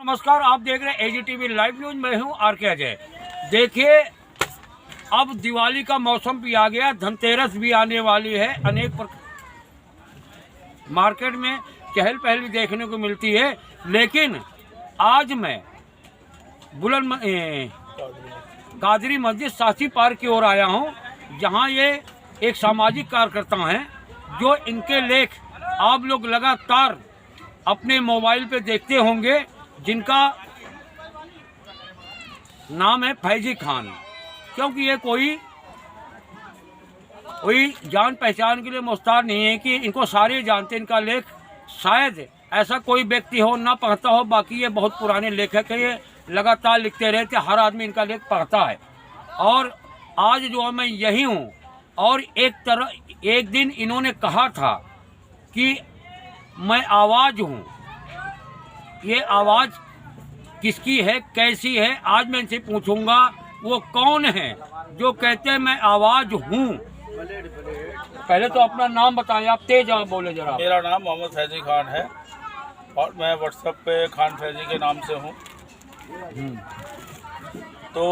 नमस्कार, आप देख रहे हैं एजीटीवी लाइव न्यूज। मैं हूं आर.के. अजय। देखिए, अब दिवाली का मौसम भी आ गया, धनतेरस भी आने वाली है। अनेक मार्केट में चहल पहल भी देखने को मिलती है। लेकिन आज मैं कादरी मस्जिद साथी पार्क की ओर आया हूं, जहां ये एक सामाजिक कार्यकर्ता हैं, जो इनके लेख आप लोग लगातार अपने मोबाइल पे देखते होंगे, जिनका नाम है फैजी खान। क्योंकि ये कोई जान पहचान के लिए मुख्तार नहीं है कि इनको सारे जानते। इनका लेख शायद ऐसा कोई व्यक्ति हो ना पढ़ता हो। बाकी ये बहुत पुराने लेखक है, ये लगातार लिखते रहते, हर आदमी इनका लेख पढ़ता है। और आज जो मैं यही हूँ, और एक दिन इन्होंने कहा था कि मैं आवाज़ हूँ। ये आवाज़ किसकी है, कैसी है, आज मैं इनसे पूछूंगा वो कौन है जो कहते हैं मैं आवाज़ हूँ। पहले तो अपना नाम बताएं, आप तेज बोले जरा। मेरा नाम मोहम्मद फैजी खान है और मैं व्हाट्सएप पे खान फैजी के नाम से हूँ। तो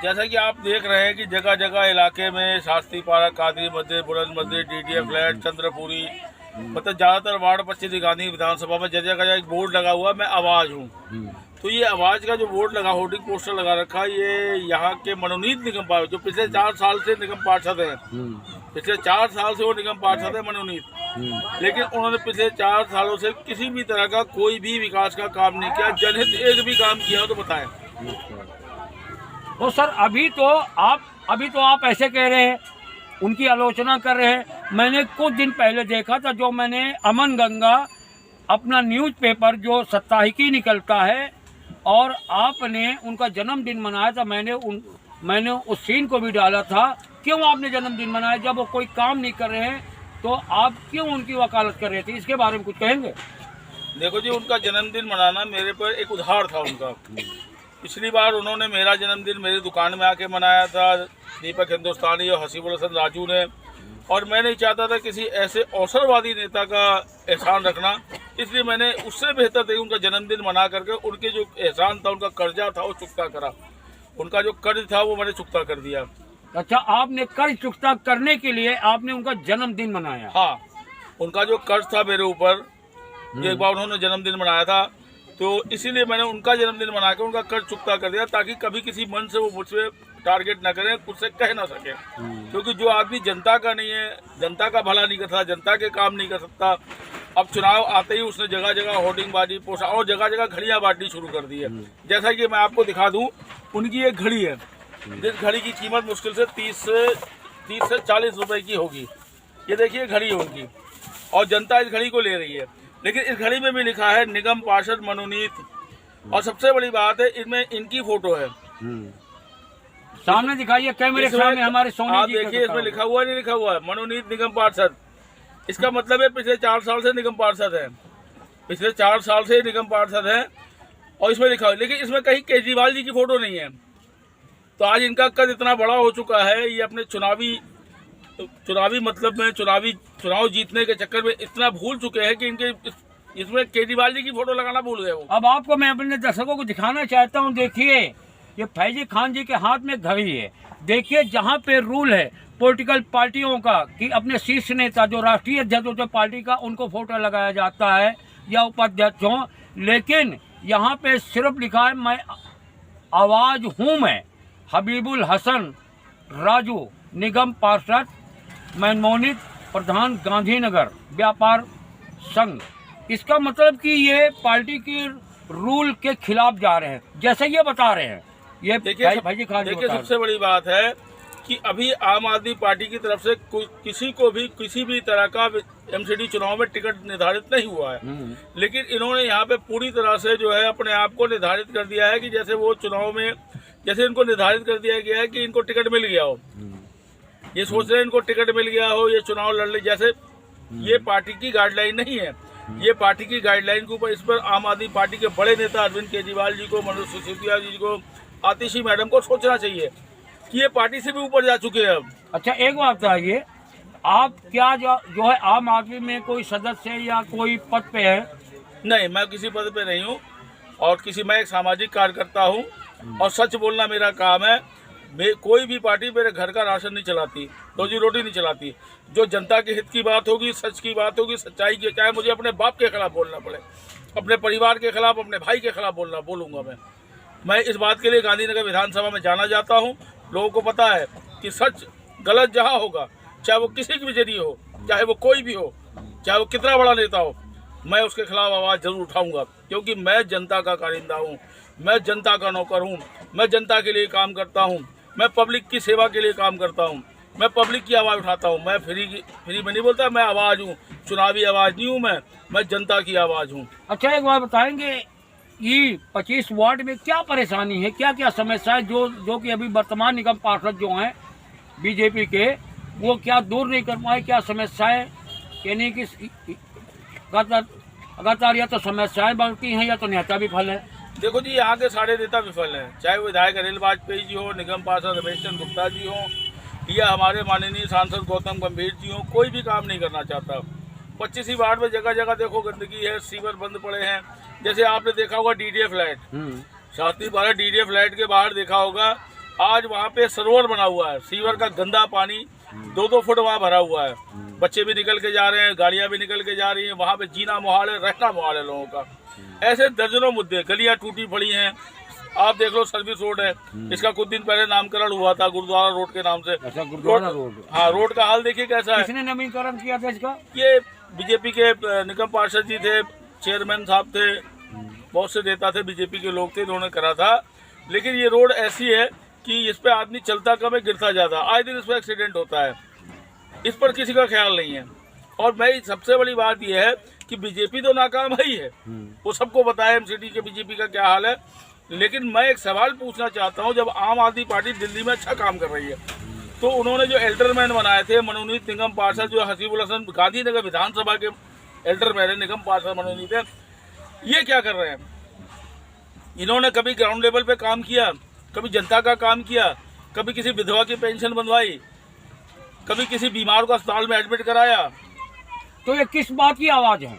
जैसा कि आप देख रहे हैं कि जगह जगह इलाके में शास्त्री पार्क, कादरी मस्जिद, बुलंद मस्जिद, डीडीए फ्लैट, चंद्रपुरी, मतलब ज़्यादातर वार्ड 25 गांधी विधानसभा में जगह जगह एक बोर्ड लगा हुआ, मैं आवाज़ हूँ। तो ये आवाज़ का जो बोर्ड लगा, होर्डिंग पोस्टर लगा रखा, ये यहाँ के मनोनीत निगम पार्षद जो पिछले 4 साल से निगम पार्षद हैं, पिछले 4 साल से वो निगम पार्षद है मनोनीत। लेकिन उन्होंने पिछले 4 सालों से किसी भी तरह का कोई भी विकास का काम नहीं किया। जनहित एक भी काम किया हो तो बताएं। तो सर, अभी तो आप ऐसे कह रहे हैं, उनकी आलोचना कर रहे हैं। मैंने कुछ दिन पहले देखा था, जो मैंने अमन गंगा अपना न्यूज़पेपर जो साप्ताहिकी निकलता है, और आपने उनका जन्मदिन मनाया था। मैंने उस सीन को भी डाला था। क्यों आपने जन्मदिन मनाया? जब वो कोई काम नहीं कर रहे हैं तो आप क्यों उनकी वकालत कर रहे थे? इसके बारे में कुछ कहेंगे? देखो जी, उनका जन्मदिन मनाना मेरे पर एक उधार था उनका। पिछली बार उन्होंने मेरा जन्मदिन मेरी दुकान में आके मनाया था, दीपक हिंदुस्तानी और हसीबुल हसन राजू ने। और मैं नहीं चाहता था किसी ऐसे अवसरवादी नेता का एहसान रखना, इसलिए मैंने उससे बेहतर तरीके उनका जन्मदिन मना करके उनके जो एहसान था, उनका कर्जा था, वो चुकता करा। उनका जो कर्ज था वो मैंने चुकता कर दिया। अच्छा, आपने कर्ज चुकता करने के लिए आपने उनका जन्मदिन मनाया? हाँ, उनका जो कर्ज था मेरे ऊपर, जो एक बार उन्होंने जन्मदिन मनाया था, तो इसीलिए मैंने उनका जन्मदिन मना के उनका कर्ज चुकता कर दिया, ताकि कभी किसी मन से वो मुझसे टारगेट ना करें, कुछ से कह ना सके। क्योंकि जो आदमी जनता का नहीं है, जनता का भला नहीं कर सकता, जनता के काम नहीं कर सकता। अब चुनाव आते ही उसने जगह जगह होर्डिंग बाजी, पोस्टर और जगह जगह घड़ियां बांटनी शुरू कर दी है। जैसा कि मैं आपको दिखा दूं, उनकी एक घड़ी है, जिस घड़ी की कीमत मुश्किल से 30 से 40 रुपए की होगी। ये देखिए घड़ी है उनकी, और जनता इस घड़ी को ले रही है। लेकिन इस घड़ी में भी लिखा है निगम पार्षद मनोनीत। और सबसे बड़ी बात है, इसमें इनकी फोटो है। सामने दिखाइए, कैमरे के सामने हमारे सोनी आप जी। देखिए, इसमें लिखा हुआ नहीं लिखा हुआ है मनोनीत निगम पार्षद। इसका मतलब है पिछले 4 साल से निगम पार्षद है, पिछले 4 साल से निगम पार्षद है। और इसमें लिखा हुआ, लेकिन इसमें कहीं केजरीवाल जी की फोटो नहीं है। तो आज इनका कद इतना बड़ा हो चुका है, ये अपने चुनावी मतलब में चुनाव जीतने के चक्कर में इतना भूल चुके हैं कि इनके इसमें केजरीवाल जी की फोटो लगाना भूल गए वो। अब आपको मैं अपने दर्शकों को दिखाना चाहता हूं। देखिए, ये फैजी खान जी के हाथ में घड़ी है। देखिए, जहां पे रूल है पॉलिटिकल पार्टियों का कि अपने शीर्ष नेता जो राष्ट्रीय अध्यक्ष होते पार्टी का, उनको फोटो लगाया जाता है या उपाध्यक्ष हो। लेकिन यहाँ पे सिर्फ लिखा है मैं आवाज़ हूँ। मैं हबीबुल हसन राजू, निगम पार्षद, मनमोनित प्रधान, गांधीनगर व्यापार संघ। इसका मतलब कि ये पार्टी की रूल के खिलाफ जा रहे हैं, जैसे ये बता रहे हैं। ये देखिए, सबसे बड़ी बात है कि अभी आम आदमी पार्टी की तरफ से किसी को भी किसी भी तरह का एमसीडी चुनाव में टिकट निर्धारित नहीं हुआ है। लेकिन इन्होंने यहाँ पे पूरी तरह से जो है अपने आप को निर्धारित कर दिया है कि जैसे वो चुनाव में, जैसे इनको निर्धारित कर दिया गया है कि इनको टिकट मिल गया हो। ये सोच रहे हैं इनको टिकट मिल गया हो, ये चुनाव लड़ ले। जैसे ये पार्टी की गाइडलाइन नहीं है, ये पार्टी की गाइडलाइन के ऊपर इस पर आम आदमी पार्टी के बड़े नेता अरविंद केजरीवाल जी को, मनोज सिसोदिया जी को, आतिशी मैडम को सोचना चाहिए कि ये पार्टी से भी ऊपर जा चुके हैं अब। अच्छा, एक बात बताइए, आप क्या जो है आम आदमी में कोई सदस्य या कोई पद पे है? नहीं, मैं किसी पद पे नहीं हूँ। और मैं एक सामाजिक कार्यकर्ता हूँ और सच बोलना मेरा काम है। कोई भी पार्टी मेरे घर का राशन नहीं चलाती, रोजी रोटी नहीं चलाती। जो जनता के हित की बात होगी, सच की बात होगी, सच्चाई की, चाहे मुझे अपने बाप के खिलाफ बोलना पड़े, अपने परिवार के खिलाफ, अपने भाई के खिलाफ बोलूँगा मैं इस बात के लिए गांधीनगर विधानसभा में जाना जाता हूँ। लोगों को पता है कि सच गलत जहाँ होगा, चाहे वो किसी के भी जरिए हो, चाहे वो कोई भी हो, चाहे वो कितना बड़ा नेता हो, मैं उसके खिलाफ आवाज़ जरूर उठाऊंगा, क्योंकि मैं जनता का कारिंदा हूँ, मैं जनता का नौकर हूँ, मैं जनता के लिए काम करता हूँ, मैं पब्लिक की सेवा के लिए काम करता हूँ, मैं पब्लिक की आवाज़ उठाता हूँ। मैं फ्री में नहीं बोलता, मैं आवाज़ हूँ, चुनावी आवाज़ नहीं हूँ, मैं जनता की आवाज़ हूँ। अच्छा, एक बात बताएंगे, ये 25 वार्ड में क्या परेशानी है, क्या क्या समस्या है जो कि अभी वर्तमान निगम पार्षद जो हैं बीजेपी के, वो क्या दूर नहीं कर पाए? क्या समस्या है? यानी कि लगातार या तो समस्याएं बढ़ती हैं या तो नेता विफल है। देखो जी, यहाँ के सारे नेता विफल हैं, चाहे विधायक अनिल वाजपेयी जी हो, निगम पार्षद रमेश चंद्र गुप्ता जी हो, या हमारे माननीय सांसद गौतम गंभीर जी हो। कोई भी काम नहीं करना चाहता। 25 वार्ड में जगह जगह देखो गंदगी है, सीवर बंद पड़े हैं। जैसे आपने देखा होगा DDA flat, Shastri park DDA flat के बाहर देखा होगा, आज वहाँ पे सरोवर बना हुआ है, सीवर का गंदा पानी 2-2 फुट वहाँ भरा हुआ है। बच्चे भी निकल के जा रहे हैं, गाड़ियाँ भी निकल के जा रही हैं, वहाँ पे जीना मुहाल है, रहना मुहाल है लोगों का। ऐसे दर्जनों मुद्दे, गलियाँ टूटी पड़ी हैं। आप देख लो सर्विस रोड है, इसका कुछ दिन पहले नामकरण हुआ था गुरुद्वारा रोड के नाम से। अच्छा, गुरुद्वारा रोड। हाँ, रोड का हाल देखिए कैसा है। किसने नवीनीकरण किया था इसका? ये बीजेपी के निगम पार्षद जी थे, चेयरमैन साहब थे, बहुत से नेता थे, बीजेपी के लोग थे, इन्होंने करा था। लेकिन ये रोड ऐसी है कि इस पे आदमी चलता कम है, गिरता ज्यादा, आए दिन इस पर एक्सीडेंट होता है, इस पर किसी का ख्याल नहीं है। और मैं सबसे बड़ी बात यह है कि बीजेपी तो नाकाम है ही है, वो सबको पता है एमसीडी के बीजेपी का क्या हाल है। लेकिन मैं एक सवाल पूछना चाहता हूं, जब आम आदमी पार्टी दिल्ली में अच्छा काम कर रही है, तो उन्होंने जो एल्डरमैन बनाए थे मनोनीत निगम पार्षद, जो हसीबुल हसन गांधीनगर विधानसभा के एल्डरमैन है, निगम पार्षद मनोनीत है, ये क्या कर रहे हैं? इन्होंने कभी ग्राउंड लेवल पे काम किया, कभी जनता का काम किया, कभी किसी विधवा की पेंशन बनवाई, कभी किसी बीमार को अस्पताल में एडमिट कराया? तो ये किस बात की आवाज है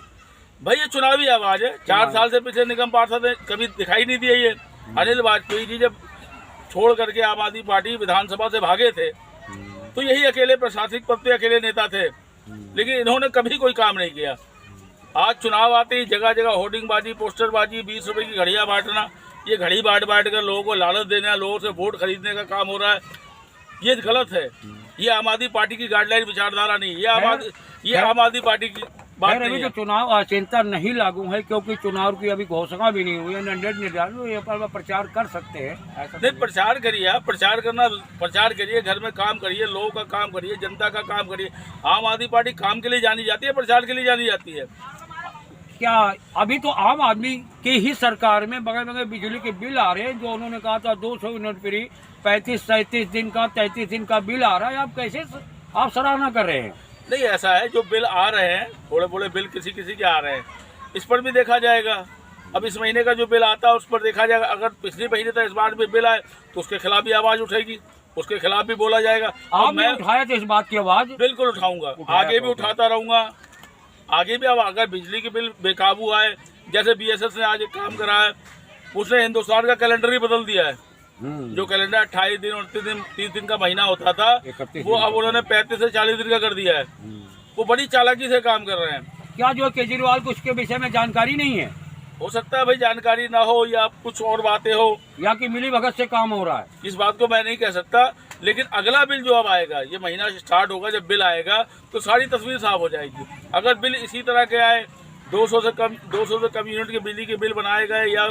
भाई? ये चुनावी आवाज है। 4 साल से पिछले निगम पार्षद कभी दिखाई नहीं दिए। ये अनिल वाजपेयी जी जब छोड़ करके आम आदमी पार्टी विधानसभा से भागे थे, तो यही अकेले प्रशासनिक पद पे अकेले नेता थे, लेकिन इन्होंने कभी कोई काम नहीं किया। आज चुनाव आते ही जगह जगह होर्डिंगबाजी, पोस्टरबाजी, 20 रुपए की घड़ियां बांटना, ये घड़ी बांट कर लोगों को लालच देना, लोगों से वोट खरीदने का काम हो रहा है। ये गलत है। ये आम आदमी पार्टी की गाइडलाइन विचारधारा नहीं, ये आम आदमी पार्टी की बात नहीं है। जो चुनाव आचार नहीं लागू है, क्योंकि चुनाव की अभी घोषणा भी नहीं हुई है, मैंडेट निर्धारित पर प्रचार कर सकते हैं। नहीं, प्रचार करिए, आप प्रचार करिए, घर में काम करिए, लोगों का काम करिए, जनता का काम करिए। आम आदमी पार्टी काम के लिए जानी जाती है, प्रचार के लिए जानी जाती है। क्या अभी तो आम आदमी की ही सरकार में बगैर बिजली के बिल आ रहे हैं, जो उन्होंने कहा था 200 यूनिट फ्री, 35-37 दिन का, 33 दिन का बिल आ रहा है। आप कैसे आप सराहना कर रहे हैं? नहीं, ऐसा है, जो बिल आ रहे हैं, थोड़े थोड़े बिल किसी के आ रहे हैं, इस पर भी देखा जाएगा। अब इस महीने का जो बिल आता है उस पर देखा जाएगा। अगर पिछले महीने तक इस बार भी बिल आए तो उसके खिलाफ भी आवाज उठेगी, उसके खिलाफ भी बोला जाएगा। आपने उठाया था इस बात की आवाज? बिल्कुल उठाऊंगा, आगे भी उठाता रहूंगा, आगे भी। अब अगर बिजली के बिल बेकाबू आए, जैसे BSS ने आज एक काम करा है, उसने हिंदुस्तान का कैलेंडर ही बदल दिया है। जो कैलेंडर 28 दिन, 29 दिन, 30 दिन का महीना होता था, वो अब उन्होंने 35 से 40 दिन का कर दिया है। वो बड़ी चालाकी से काम कर रहे हैं। क्या जो केजरीवाल को उसके विषय में जानकारी नहीं है? हो सकता है भाई जानकारी ना हो, या कुछ और बातें हो, या कि मिली भगत से काम हो रहा है। इस बात को मैं नहीं कह सकता। लेकिन अगला बिल जो अब आएगा, ये महीना स्टार्ट होगा, जब बिल आएगा तो सारी तस्वीर साफ हो जाएगी। अगर बिल इसी तरह के आए, 200 से कम यूनिट के बिजली के बिल बनाए गए, या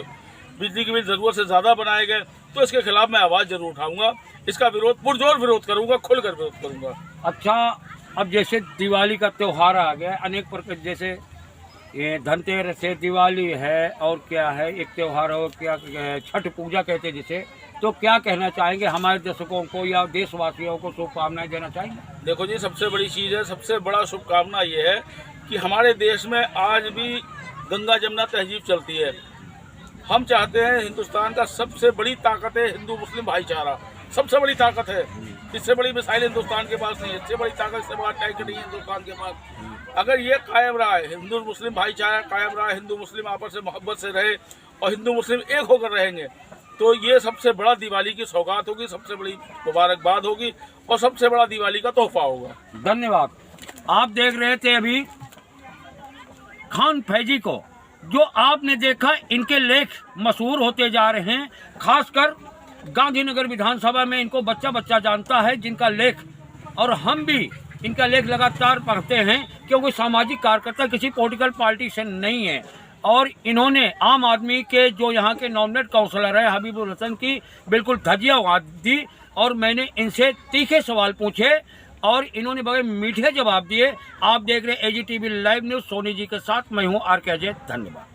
बिजली के बिल जरूरत से ज्यादा बनाए गए, तो इसके खिलाफ मैं आवाज जरूर उठाऊंगा। इसका विरोध, पुरजोर विरोध करूंगा, खुलकर विरोध करूंगा। अच्छा, अब जैसे दिवाली का त्योहार आ गया, अनेक प्रकार, जैसे ये धनतेरस है, दिवाली है, और क्या है एक त्योहार हो, क्या छठ पूजा कहते हैं जिसे, तो क्या कहना चाहेंगे हमारे दर्शकों को या देशवासियों को, शुभकामनाएं देना चाहेंगे? देखो जी, सबसे बड़ी चीज़ है, सबसे बड़ा शुभकामना ये है कि हमारे देश में आज भी गंगा जमुना तहजीब चलती है। हम चाहते हैं, हिंदुस्तान का सबसे बड़ी ताकत है हिंदू मुस्लिम भाईचारा, सबसे बड़ी ताकत है। इससे बड़ी मिसाइल हिंदुस्तान के पास नहीं है, इससे बड़ी ताकत, इससे बड़ा टैंक नहीं है हिंदुस्तान के पास। अगर ये कायम रहा है, हिंदू मुस्लिम भाईचारा कायम रहा है, हिंदू मुस्लिम आपस में मोहब्बत से रहे, और हिंदू मुस्लिम एक होकर रहेंगे तो ये सबसे बड़ा दिवाली की सौगात होगी, सबसे बड़ी मुबारकबाद होगी और सबसे बड़ा दिवाली का तोहफा होगा। धन्यवाद। आप देख रहे थे अभी खान फैजी को, जो आपने देखा इनके लेख मशहूर होते जा रहे हैं, खासकर गांधीनगर विधानसभा में इनको बच्चा बच्चा जानता है जिनका लेख, और हम भी इनका लेख लगातार पढ़ते हैं क्योंकि सामाजिक कार्यकर्ता किसी पॉलिटिकल पार्टी से नहीं है। और इन्होंने आम आदमी के जो यहाँ के नॉमिनेट काउंसलर है हबीबुल हसन की बिल्कुल धजिया उड़ा दी, और मैंने इनसे तीखे सवाल पूछे और इन्होंने बड़े मीठे जवाब दिए। आप देख रहे हैं AGTV live news, Soni ji के साथ मैं हूँ RK अजय। धन्यवाद।